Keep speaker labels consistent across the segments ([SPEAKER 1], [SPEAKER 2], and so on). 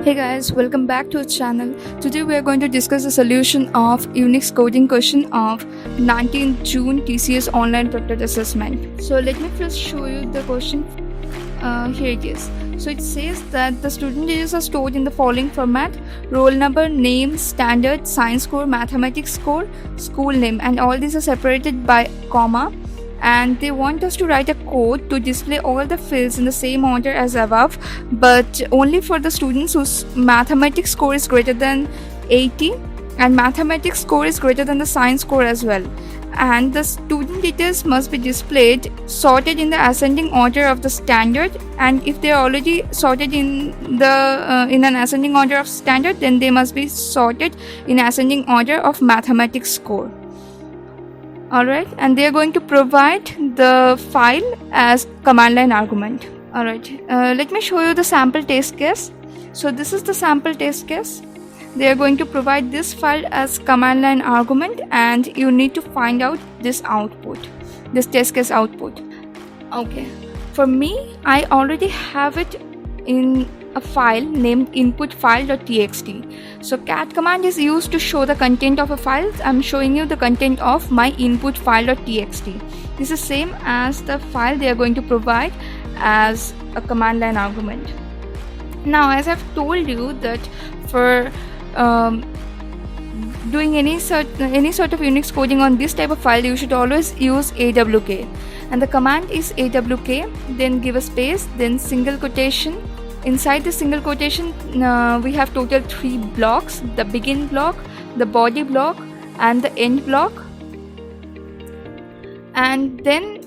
[SPEAKER 1] Hey guys, welcome back to our channel. Today we are going to discuss the solution of Unix coding question of 19th June TCS online prepared assessment. So let me first show you the question. Here it is. So it says that the student details are stored in the following format: roll number, name, standard, science score, mathematics score, school name, and all these are separated by comma. And they want us to write a code to display all the fields in the same order as above, but only for the students whose mathematics score is greater than 80 and mathematics score is greater than the science score as well. And the student details must be displayed sorted in the ascending order of the standard, and if they are already sorted in an ascending order of standard, then they must be sorted in ascending order of mathematics score. Alright, and they are going to provide the file as command line argument. Alright, let me show you the sample test case. So this is the sample test case. They are going to provide this file as command line argument, and you need to find out this output, this test case output. Okay, for me, I already have it in a file named input_file.txt. So cat command is used to show the content of a file. I'm showing you the content of my input_file.txt. This is same as the file they are going to provide as a command line argument. Now, as I've told you that for doing any sort of Unix coding on this type of file, you should always use awk, and the command is awk, then give a space, then single quotation. Inside the single quotation, we have total 3 blocks: the begin block, the body block, and the end block. And then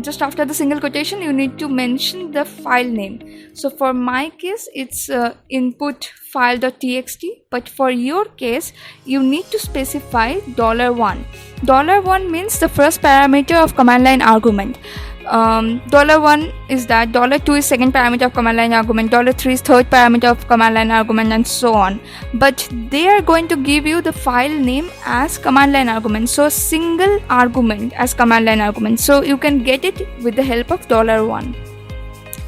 [SPEAKER 1] just after the single quotation, you need to mention the file name. So for my case, it's input_file.txt, but for your case, you need to specify $1. $1 means the first parameter of command line argument. $1 is that, $2 is second parameter of command line argument, $3 is third parameter of command line argument, and so on. But they are going to give you the file name as command line argument, so single argument as command line argument, so you can get it with the help of $1.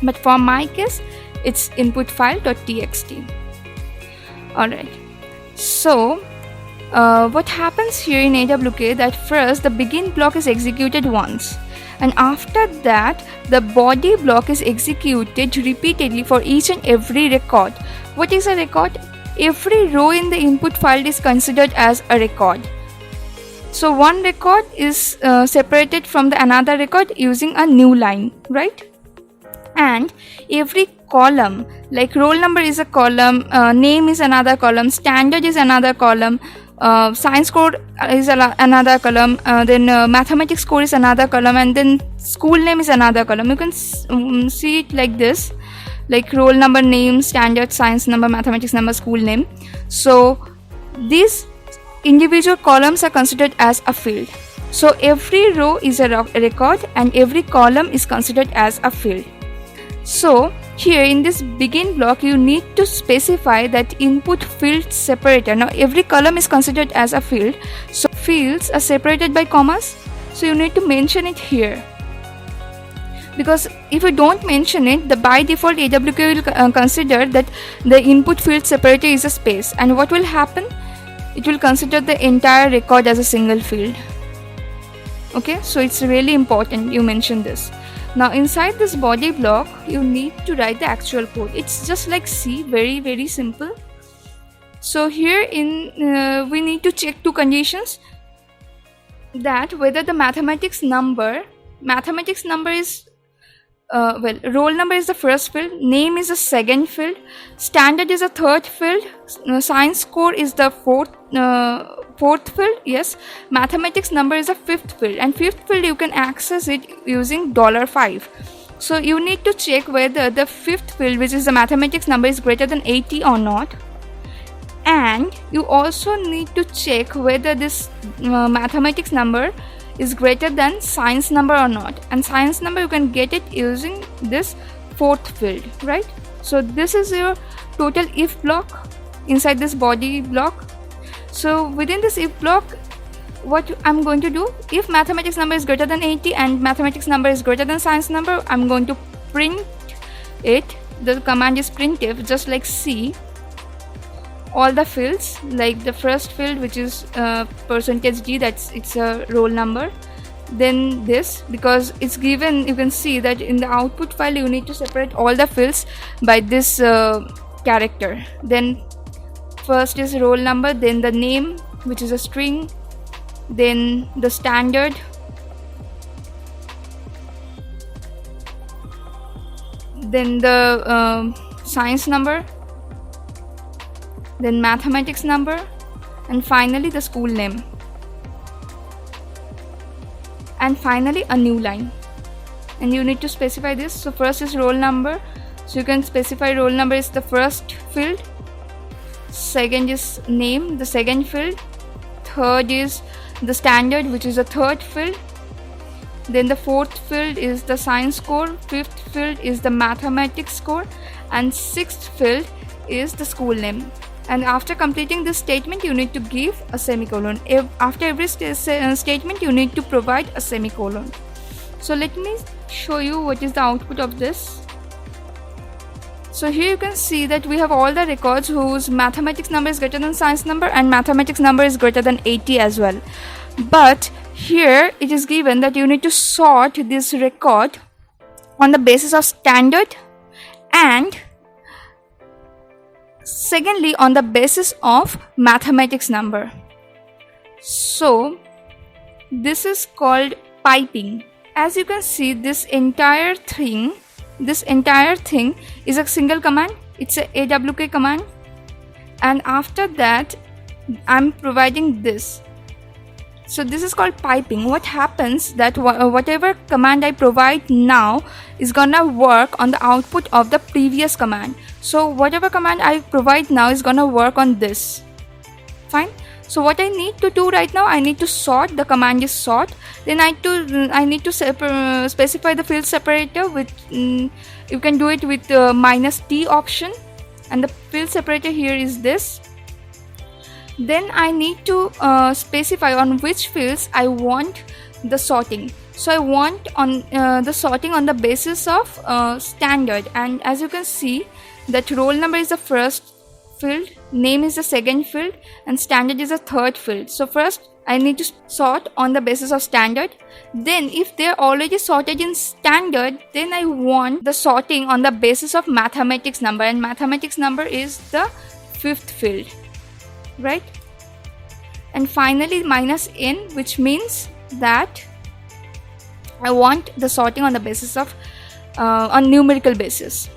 [SPEAKER 1] But for my case, it's input_file.txt. Alright, so what happens here in awk, that first the begin block is executed once, and after that the body block is executed repeatedly for each and every record. What is a record? Every row in the input file is considered as a record. So one record is separated from the another record using a new line, right? And every column, like roll number is a column, name is another column, standard is another column, science score is another column, then mathematics score is another column, and then school name is another column. You can see it like this, like roll number, name, standard, science number, mathematics number, school name. So these individual columns are considered as a field. So every row is a record and every column is considered as a field. So here in this begin block, you need to specify that input field separator. Now every column is considered as a field, so fields are separated by commas, so you need to mention it here, because if you don't mention it, the by default awk will consider that the input field separator is a space, and what will happen? It will consider the entire record as a single field. Okay, so it's really important you mention this. Now inside this body block, you need to write the actual code. It's just like C, very simple. So here we need to check 2 conditions: that whether the mathematics number is roll number is the first field, name is the second field, standard is the third field, science score is the fourth field, yes, mathematics number is the 5th field, and 5th field you can access it using $5. So you need to check whether the 5th field, which is the mathematics number, is greater than 80 or not, and you also need to check whether this mathematics number is greater than science number or not, and science number you can get it using this 4th field, right? So this is your total if block inside this body block. So within this if block, what I'm going to do, if mathematics number is greater than 80 and mathematics number is greater than science number, I'm going to print it the command is printf, just like C. All the fields, like the first field, which is %d, it's a roll number. Then this, because it's given, you can see that in the output file you need to separate all the fields by this character. Then first is roll number, then the name, which is a string, then the standard, then the science number, then mathematics number, and finally the school name, and finally a new line. And you need to specify this. So first is roll number, so you can specify roll number is the first field, second is name, the second field, third is the standard, which is the third field, then the fourth field is the science score, fifth field is the mathematics score, and sixth field is the school name. And after completing this statement, you need to give a semicolon. After every statement, you need to provide a semicolon. So let me show you what is the output of this. So here you can see that we have all the records whose mathematics number is greater than science number, and mathematics number is greater than 80 as well. But here it is given that you need to sort this record on the basis of standard, and secondly on the basis of mathematics number. So this is called piping. As you can see, this entire thing is a single command. It's a awk command, and after that I'm providing this. So this is called piping. What happens that whatever command I provide now is gonna work on the output of the previous command. So whatever command I provide now is gonna work on this. Fine. So what I need to do right now, I need to sort. The command is sort. Then I need to specify the field separator with you can do it with -t option, and the field separator here is this. Then I need to specify on which fields I want the sorting. So I want on the sorting on the basis of standard, and as you can see that roll number is the first field, name is the second field, and standard is the third field. So first I need to sort on the basis of standard. Then if they're already sorted in standard, then I want the sorting on the basis of mathematics number, and mathematics number is the fifth field, right? And finally -n, which means that I want the sorting on the basis of on numerical basis.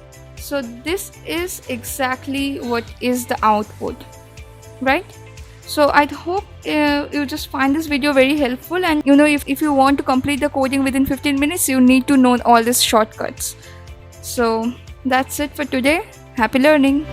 [SPEAKER 1] So this is exactly what is the output, right? So I hope you just find this video very helpful, and if you want to complete the coding within 15 minutes, you need to know all these shortcuts. So that's it for today. Happy learning.